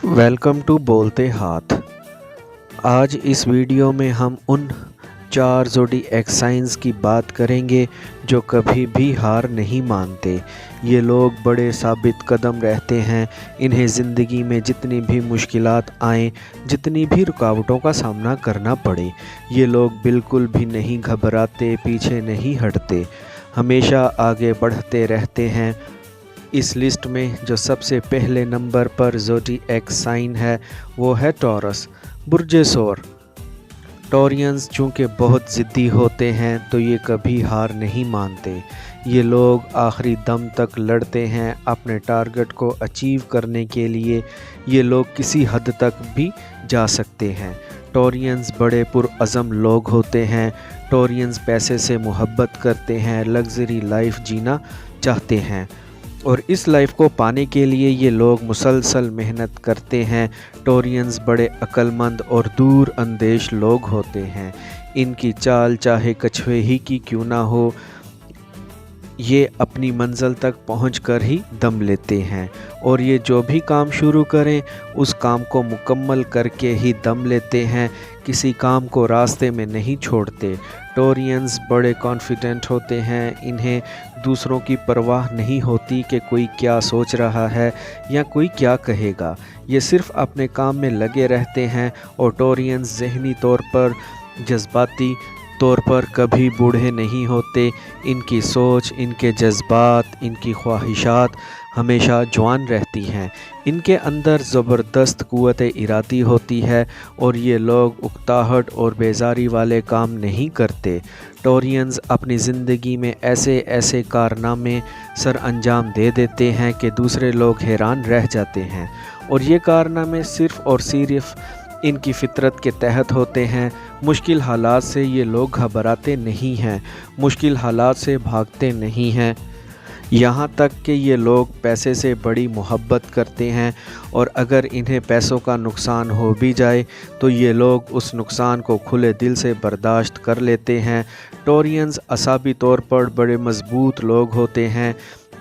Welcome to बोलते हाथ। आज इस वीडियो में हम उन 4 ज़ोडिएक साइंस की बात करेंगे जो कभी भी हार नहीं मानते। ये लोग बड़े साबित कदम रहते हैं। इन्हें ज़िंदगी में जितनी भी मुश्किलात आएँ, जितनी भी रुकावटों का सामना करना पड़े, ये लोग बिल्कुल भी नहीं घबराते, पीछे नहीं हटते, हमेशा आगे बढ़ते रहते हैं। इस लिस्ट में जो सबसे पहले नंबर पर ज़ोडिएक साइन है वो है टॉरस, बुर्जे सौर। टॉरियंस चूँकि बहुत ज़िद्दी होते हैं तो ये कभी हार नहीं मानते। ये लोग आखिरी दम तक लड़ते हैं अपने टारगेट को अचीव करने के लिए। ये लोग किसी हद तक भी जा सकते हैं। टॉरियंस बड़े पुरअज़म लोग होते हैं। टॉरियंस पैसे से मोहब्बत करते हैं, लग्जरी लाइफ जीना चाहते हैं और इस लाइफ को पाने के लिए ये लोग मुसलसल मेहनत करते हैं। टॉरियंस बड़े अक्लमंद और दूर अंदेश लोग होते हैं। इनकी चाल चाहे कछुए ही की क्यों ना हो, ये अपनी मंजिल तक पहुंचकर ही दम लेते हैं और ये जो भी काम शुरू करें उस काम को मुकम्मल करके ही दम लेते हैं। किसी काम को रास्ते में नहीं छोड़ते। टॉरियंस बड़े कॉन्फिडेंट होते हैं। इन्हें दूसरों की परवाह नहीं होती कि कोई क्या सोच रहा है या कोई क्या कहेगा। ये सिर्फ अपने काम में लगे रहते हैं और टॉरियंस ज़हनी तौर पर, जज्बाती तौर पर कभी बूढ़े नहीं होते। इनकी सोच, इनके जज्बात, इनकी ख्वाहिशात हमेशा जवान रहती हैं। इनके अंदर ज़बरदस्त क़ुव्वत इरादी होती है और ये लोग उकताहट और बेजारी वाले काम नहीं करते। टॉरियंस अपनी ज़िंदगी में ऐसे ऐसे कारनामे सर अंजाम दे देते हैं कि दूसरे लोग हैरान रह जाते हैं और ये कारनामे सिर्फ़ और सिर्फ इनकी फ़ितरत के तहत होते हैं। मुश्किल हालात से ये लोग घबराते नहीं हैं, मुश्किल हालात से भागते नहीं हैं। यहाँ तक कि ये लोग पैसे से बड़ी मोहब्बत करते हैं और अगर इन्हें पैसों का नुकसान हो भी जाए तो ये लोग उस नुकसान को खुले दिल से बर्दाश्त कर लेते हैं। टॉरियंस असाबी तौर पर बड़े मज़बूत लोग होते हैं।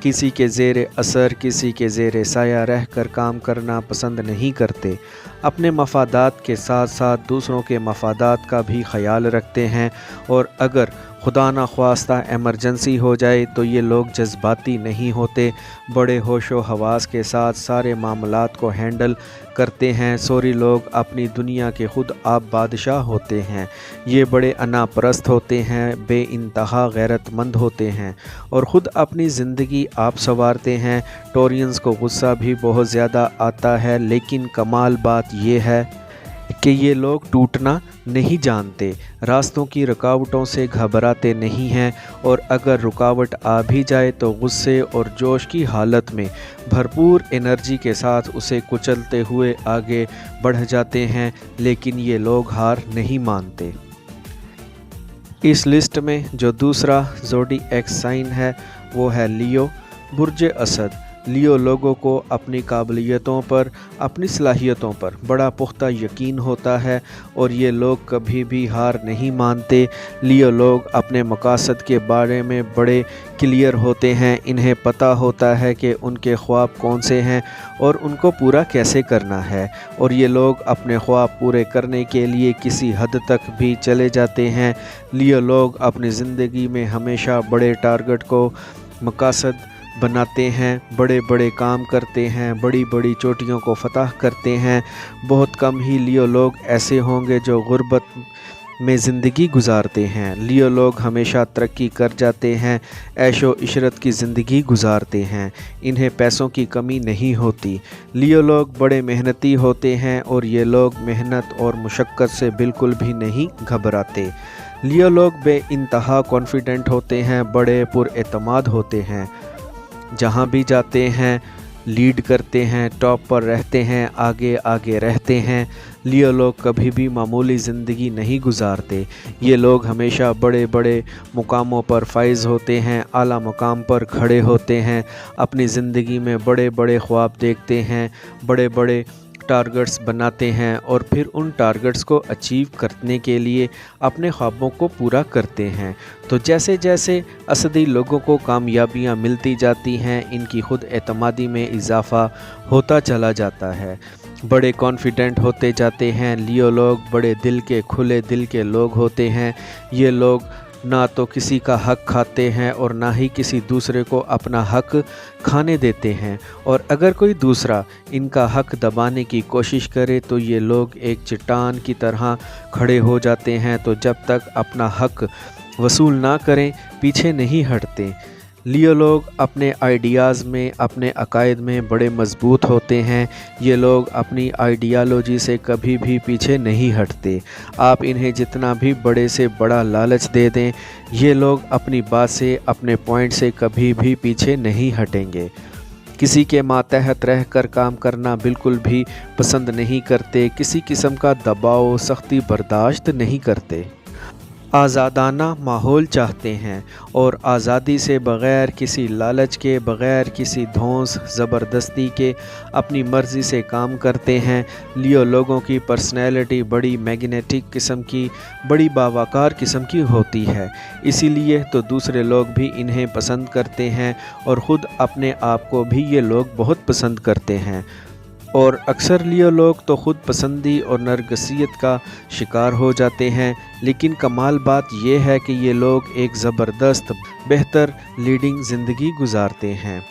किसी के ज़ेरे असर, किसी के ज़ेरे साया रह कर काम करना पसंद नहीं करते। अपने मफादात के साथ साथ दूसरों के मफादात का भी ख्याल रखते हैं और अगर खुदा न ख्वास्ता एमरजेंसी हो जाए तो ये लोग जज्बाती नहीं होते। बड़े होशो हवास के साथ सारे मामलात को हैंडल करते हैं। सोरी लोग अपनी दुनिया के ख़ुद आप बादशाह होते हैं। ये बड़े अनापरस्त होते हैं, बेइंतहा गैरतमंद होते हैं और ख़ुद अपनी ज़िंदगी आप संवारते हैं। टॉरियंस को गुस्सा भी बहुत ज़्यादा आता है, लेकिन कमाल बात ये है कि ये लोग टूटना नहीं जानते, रास्तों की रुकावटों से घबराते नहीं हैं और अगर रुकावट आ भी जाए तो गुस्से और जोश की हालत में भरपूर एनर्जी के साथ उसे कुचलते हुए आगे बढ़ जाते हैं। लेकिन ये लोग हार नहीं मानते। इस लिस्ट में जो दूसरा ज़ोडिएक साइन है वो है लियो, बुर्जे असद। लियो लोगों को अपनी काबिलियतों पर, अपनी सलाहियतों पर बड़ा पुख्ता यकीन होता है और ये लोग कभी भी हार नहीं मानते। लियो लोग अपने मकासद के बारे में बड़े क्लियर होते हैं। इन्हें पता होता है कि उनके ख्वाब कौन से हैं और उनको पूरा कैसे करना है और ये लोग अपने ख्वाब पूरे करने के लिए किसी हद तक भी चले जाते हैं। लियो लोग अपनी ज़िंदगी में हमेशा बड़े टारगेट को मकासद बनाते हैं, बड़े बड़े काम करते हैं, बड़ी बड़ी चोटियों को फतह करते हैं। बहुत कम ही लियो लोग ऐसे होंगे जो गुर्बत में ज़िंदगी गुजारते हैं। लियो लोग हमेशा तरक्की कर जाते हैं, ऐशो इशरत की ज़िंदगी गुजारते हैं। इन्हें पैसों की कमी नहीं होती। लियो लोग बड़े मेहनती होते हैं और ये लोग मेहनत और मुशक्क़त से बिल्कुल भी नहीं घबराते। लियो लोग बेइंतहा कॉन्फिडेंट होते हैं, बड़े पुरएतमाद होते हैं। जहाँ भी जाते हैं लीड करते हैं, टॉप पर रहते हैं, आगे आगे रहते हैं। लियो लोग कभी भी मामूली ज़िंदगी नहीं गुजारते। ये लोग हमेशा बड़े बड़े मुकामों पर फाइज़ होते हैं, आला मुकाम पर खड़े होते हैं। अपनी ज़िंदगी में बड़े बड़े ख्वाब देखते हैं, बड़े बड़े टारगेट्स बनाते हैं और फिर उन टारगेट्स को अचीव करने के लिए अपने ख्वाबों को पूरा करते हैं। तो जैसे जैसे असदी लोगों को कामयाबियां मिलती जाती हैं, इनकी खुद एतमादी में इजाफ़ा होता चला जाता है, बड़े कॉन्फिडेंट होते जाते हैं। लियो लोग बड़े दिल के, खुले दिल के लोग होते हैं। ये लोग ना तो किसी का हक खाते हैं और ना ही किसी दूसरे को अपना हक खाने देते हैं, और अगर कोई दूसरा इनका हक दबाने की कोशिश करे तो ये लोग एक चट्टान की तरह खड़े हो जाते हैं। तो जब तक अपना हक वसूल ना करें पीछे नहीं हटते। लियो लोग अपने आइडियाज़ में, अपने अकायद में बड़े मज़बूत होते हैं। ये लोग अपनी आइडियालॉजी से कभी भी पीछे नहीं हटते। आप इन्हें जितना भी बड़े से बड़ा लालच दे दें, ये लोग अपनी बात से, अपने पॉइंट से कभी भी पीछे नहीं हटेंगे। किसी के मातहत रह कर काम करना बिल्कुल भी पसंद नहीं करते। किसी किस्म का दबाव, सख्ती बर्दाश्त नहीं करते। आज़ादाना माहौल चाहते हैं और आज़ादी से बग़ैर किसी लालच के, बग़ैर किसी धौंस ज़बरदस्ती के अपनी मर्ज़ी से काम करते हैं। लियो लोगों की पर्सनैलिटी बड़ी मैग्नेटिक किस्म की, बड़ी बावकार किस्म की होती है। इसीलिए तो दूसरे लोग भी इन्हें पसंद करते हैं और ख़ुद अपने आप को भी ये लोग बहुत पसंद करते हैं। और अक्सर लियो लोग तो ख़ुद पसंदी और नरगसियत का शिकार हो जाते हैं। लेकिन कमाल बात यह है कि ये लोग एक ज़बरदस्त, बेहतर लीडिंग ज़िंदगी गुजारते हैं।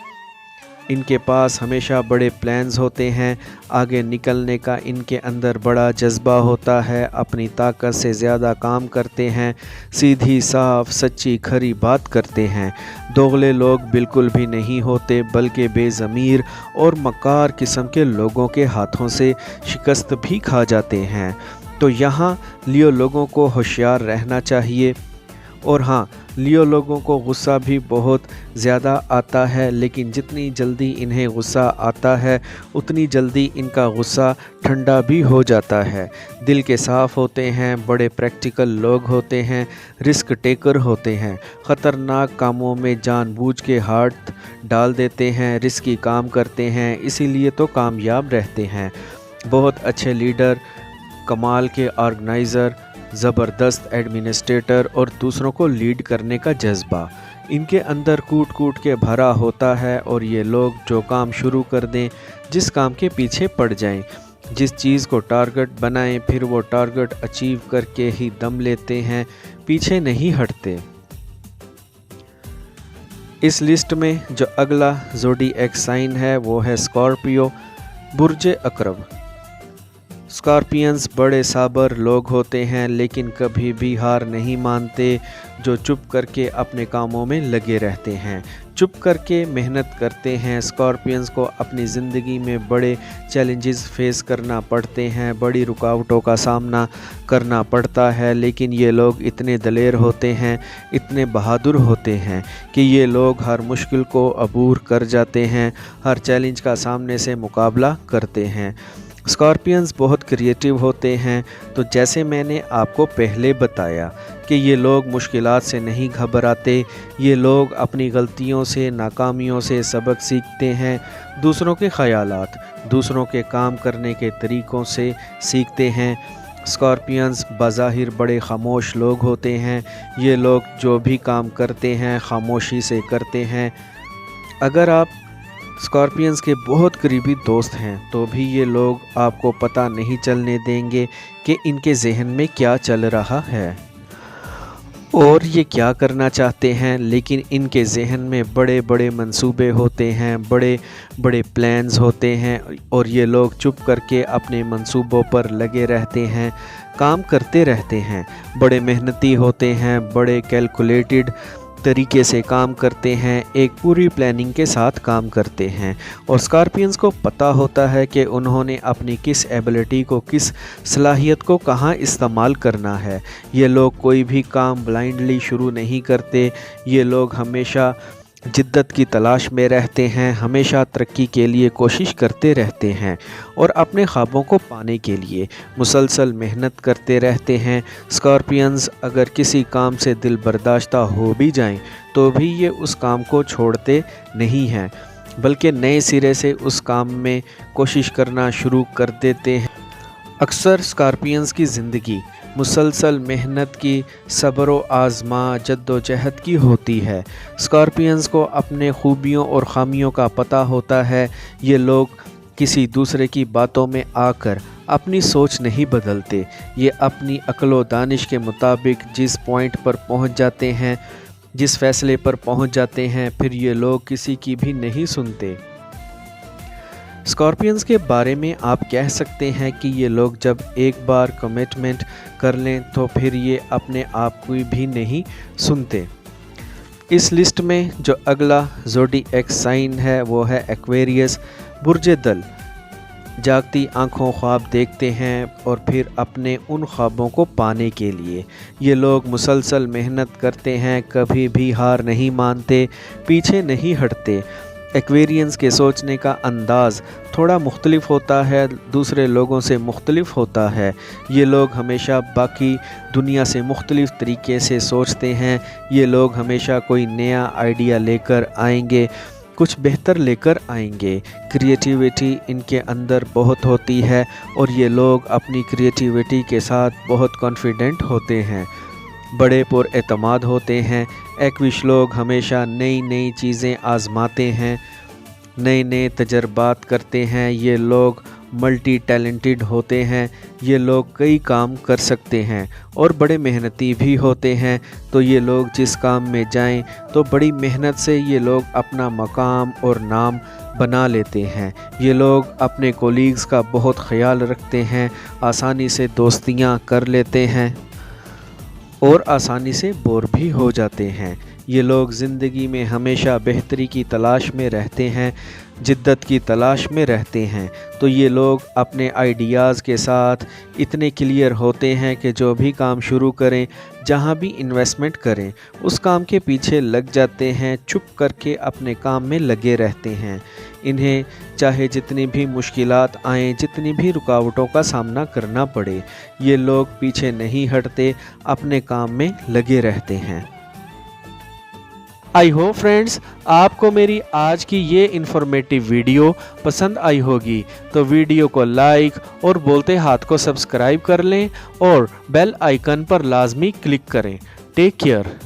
इनके पास हमेशा बड़े प्लान्स होते हैं, आगे निकलने का इनके अंदर बड़ा जज्बा होता है, अपनी ताकत से ज़्यादा काम करते हैं, सीधी साफ सच्ची खरी बात करते हैं। दोगले लोग बिल्कुल भी नहीं होते, बल्कि बेज़मीर और मकार किस्म के लोगों के हाथों से शिकस्त भी खा जाते हैं। तो यहाँ लियो लोगों को होशियार रहना चाहिए। और हाँ, लियो लोगों को गुस्सा भी बहुत ज़्यादा आता है, लेकिन जितनी जल्दी इन्हें गुस्सा आता है उतनी जल्दी इनका गुस्सा ठंडा भी हो जाता है। दिल के साफ़ होते हैं, बड़े प्रैक्टिकल लोग होते हैं, रिस्क टेकर होते हैं, ख़तरनाक कामों में जानबूझ के हाथ डाल देते हैं, रिस्की काम करते हैं, इसीलिए तो कामयाब रहते हैं। बहुत अच्छे लीडर, कमाल के ऑर्गेनाइज़र, ज़बरदस्त एडमिनिस्ट्रेटर और दूसरों को लीड करने का जज्बा इनके अंदर कूट कूट के भरा होता है। और ये लोग जो काम शुरू कर दें, जिस काम के पीछे पड़ जाएं, जिस चीज़ को टारगेट बनाएं, फिर वो टारगेट अचीव करके ही दम लेते हैं, पीछे नहीं हटते। इस लिस्ट में जो अगला ज़ोडिएक साइन है वो है स्कॉर्पियो, बुर्ज अकरब। स्कॉर्पियंस बड़े साबर लोग होते हैं, लेकिन कभी भी हार नहीं मानते, जो चुप करके अपने कामों में लगे रहते हैं, चुप करके मेहनत करते हैं। स्कॉर्पियंस को अपनी ज़िंदगी में बड़े चैलेंजेस फेस करना पड़ते हैं, बड़ी रुकावटों का सामना करना पड़ता है, लेकिन ये लोग इतने दलेर होते हैं, इतने बहादुर होते हैं कि ये लोग हर मुश्किल को अबूर कर जाते हैं, हर चैलेंज का सामने से मुकाबला करते हैं। स्कॉर्पियंस बहुत क्रिएटिव होते हैं। तो जैसे मैंने आपको पहले बताया कि ये लोग मुश्किलात से नहीं घबराते, ये लोग अपनी गलतियों से, नाकामियों से सबक सीखते हैं, दूसरों के ख़यालात, दूसरों के काम करने के तरीक़ों से सीखते हैं। स्कॉर्पियंस बज़ाहिर बड़े खामोश लोग होते हैं, ये लोग जो भी काम करते हैं खामोशी से करते हैं। अगर आप स्कॉर्पियंस के बहुत करीबी दोस्त हैं तो भी ये लोग आपको पता नहीं चलने देंगे कि इनके जहन में क्या चल रहा है और ये क्या करना चाहते हैं। लेकिन इनके जहन में बड़े बड़े मंसूबे होते हैं, बड़े बड़े प्लान्स होते हैं, और ये लोग चुप करके अपने मंसूबों पर लगे रहते हैं, काम करते रहते हैं, बड़े मेहनती होते हैं, बड़े कैलकुलेटेड तरीके से काम करते हैं, एक पूरी प्लानिंग के साथ काम करते हैं। और स्कॉर्पियंस को पता होता है कि उन्होंने अपनी किस एबिलिटी को, किस सलाहियत को कहाँ इस्तेमाल करना है। ये लोग कोई भी काम ब्लाइंडली शुरू नहीं करते, ये लोग हमेशा जिद्दत की तलाश में रहते हैं, हमेशा तरक्की के लिए कोशिश करते रहते हैं और अपने ख्वाबों को पाने के लिए मुसलसल मेहनत करते रहते हैं। स्कॉर्पियंस अगर किसी काम से दिल बर्दाश्ता हो भी जाएं तो भी ये उस काम को छोड़ते नहीं हैं। बल्कि नए सिरे से उस काम में कोशिश करना शुरू कर देते हैं। अक्सर स्कॉर्पियंस की ज़िंदगी मुसलसल मेहनत की, सब्र व आज़मा जद्दोजहद की होती है। स्कॉर्पियंस को अपने खूबियों और ख़ामियों का पता होता है। ये लोग किसी दूसरे की बातों में आकर अपनी सोच नहीं बदलते। ये अपनी अक्ल व दानिश के मुताबिक जिस पॉइंट पर पहुंच जाते हैं, जिस फैसले पर पहुंच जाते हैं, फिर ये लोग किसी की भी नहीं सुनते। स्कॉर्पियंस के बारे में आप कह सकते हैं कि ये लोग जब एक बार कमिटमेंट कर लें तो फिर ये अपने आप को भी नहीं सुनते। इस लिस्ट में जो अगला ज़ोडिएक साइन है वो है एक्वेरियस। बुर्ज दल जागती आंखों ख्वाब देखते हैं और फिर अपने उन ख्वाबों को पाने के लिए ये लोग मुसलसल मेहनत करते हैं, कभी भी हार नहीं मानते, पीछे नहीं हटते। एक्वेरियंस के सोचने का अंदाज़ थोड़ा मुख्तलिफ होता है, दूसरे लोगों से मुख्तलिफ होता है। ये लोग हमेशा बाकी दुनिया से मुख्तलिफ तरीके से सोचते हैं। ये लोग हमेशा कोई नया आइडिया लेकर आएंगे, कुछ बेहतर लेकर आएंगे। क्रिएटिविटी इनके अंदर बहुत होती है और ये लोग अपनी क्रिएटिविटी के साथ बहुत कॉन्फिडेंट होते हैं, बड़े पुरएतमाद होते हैं। एक्विश लोग हमेशा नई नई चीज़ें आज़माते हैं, नए नए तजर्बात करते हैं। ये लोग मल्टी टैलेंटेड होते हैं। ये लोग कई काम कर सकते हैं और बड़े मेहनती भी होते हैं। तो ये लोग जिस काम में जाएं तो बड़ी मेहनत से ये लोग अपना मकाम और नाम बना लेते हैं। ये लोग अपने कोलीग्स का बहुत ख्याल रखते हैं, आसानी से दोस्तियां कर लेते हैं और आसानी से बोर भी हो जाते हैं। ये लोग ज़िंदगी में हमेशा बेहतरी की तलाश में रहते हैं, जिद्दत की तलाश में रहते हैं। तो ये लोग अपने आइडियाज़ के साथ इतने क्लियर होते हैं कि जो भी काम शुरू करें, जहाँ भी इन्वेस्टमेंट करें, उस काम के पीछे लग जाते हैं, चुप करके अपने काम में लगे रहते हैं। इन्हें चाहे जितनी भी मुश्किलात आएँ, जितनी भी रुकावटों का सामना करना पड़े, ये लोग पीछे नहीं हटते, अपने काम में लगे रहते हैं। आई होप फ्रेंड्स आपको मेरी आज की ये इन्फॉर्मेटिव वीडियो पसंद आई होगी, तो वीडियो को लाइक और बोलते हाथ को सब्सक्राइब कर लें और बेल आइकन पर लाजमी क्लिक करें। Take care.